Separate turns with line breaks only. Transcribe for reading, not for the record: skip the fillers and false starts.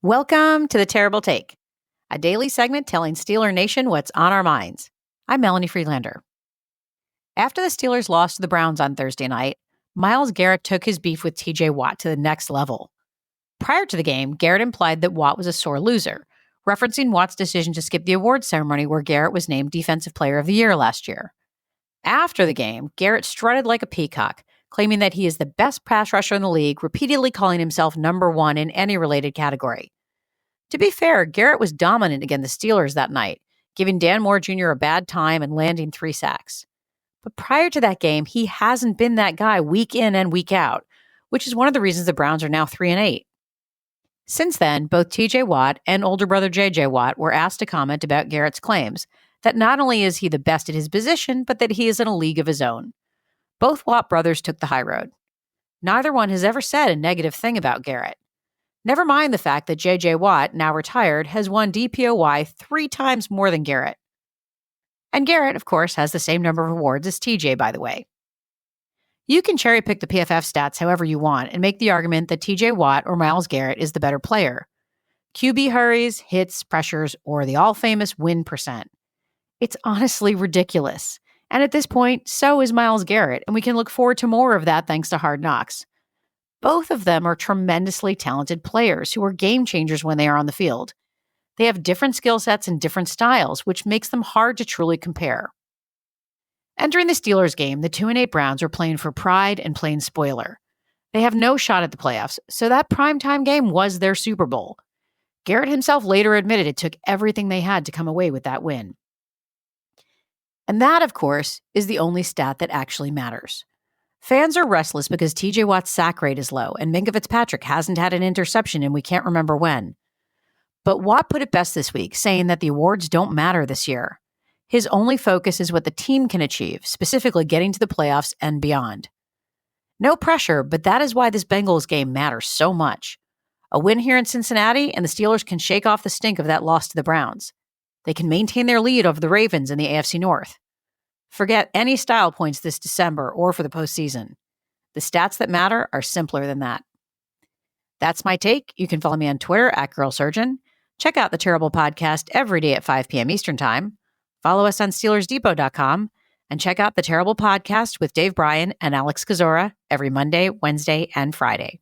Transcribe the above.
Welcome to The Terrible Take, a daily segment telling Steeler Nation what's on our minds. I'm Melanie Friedlander. After the Steelers lost to the Browns on Thursday night, Myles Garrett took his beef with TJ Watt to the next level. Prior to the game, Garrett implied that Watt was a sore loser, referencing Watt's decision to skip the awards ceremony where Garrett was named Defensive Player of the Year last year. After the game, Garrett strutted like a peacock, claiming that he is the best pass rusher in the league, repeatedly calling himself number one in any related category. To be fair, Garrett was dominant against the Steelers that night, giving Dan Moore Jr. a bad time and landing 3 sacks. But prior to that game, he hasn't been that guy week in and week out, which is one of the reasons the Browns are now 3-8. Since then, both TJ Watt and older brother JJ Watt were asked to comment about Garrett's claims that not only is he the best at his position, but that he is in a league of his own. Both Watt brothers took the high road. Neither one has ever said a negative thing about Garrett. Never mind the fact that J.J. Watt, now retired, has won DPOY 3 times more than Garrett. And Garrett, of course, has the same number of awards as TJ, by the way. You can cherry pick the PFF stats however you want and make the argument that TJ Watt or Myles Garrett is the better player. QB hurries, hits, pressures, or the all-famous win percent. It's honestly ridiculous. And at this point, so is Myles Garrett, and we can look forward to more of that thanks to Hard Knocks. Both of them are tremendously talented players who are game changers when they are on the field. They have different skill sets and different styles, which makes them hard to truly compare. Entering the Steelers game, the 2-8 Browns are playing for pride and playing spoiler. They have no shot at the playoffs, so that primetime game was their Super Bowl. Garrett himself later admitted it took everything they had to come away with that win. And that, of course, is the only stat that actually matters. Fans are restless because TJ Watt's sack rate is low and Minkah Fitzpatrick hasn't had an interception and we can't remember when. But Watt put it best this week, saying that the awards don't matter this year. His only focus is what the team can achieve, specifically getting to the playoffs and beyond. No pressure, but that is why this Bengals game matters so much. A win here in Cincinnati and the Steelers can shake off the stink of that loss to the Browns. They can maintain their lead over the Ravens in the AFC North. Forget any style points this December or for the postseason. The stats that matter are simpler than that. That's my take. You can follow me on Twitter @GirlSurgeon. Check out the Terrible Podcast every day at 5 p.m. Eastern Time. Follow us on SteelersDepot.com and check out the Terrible Podcast with Dave Bryan and Alex Kozora every Monday, Wednesday, and Friday.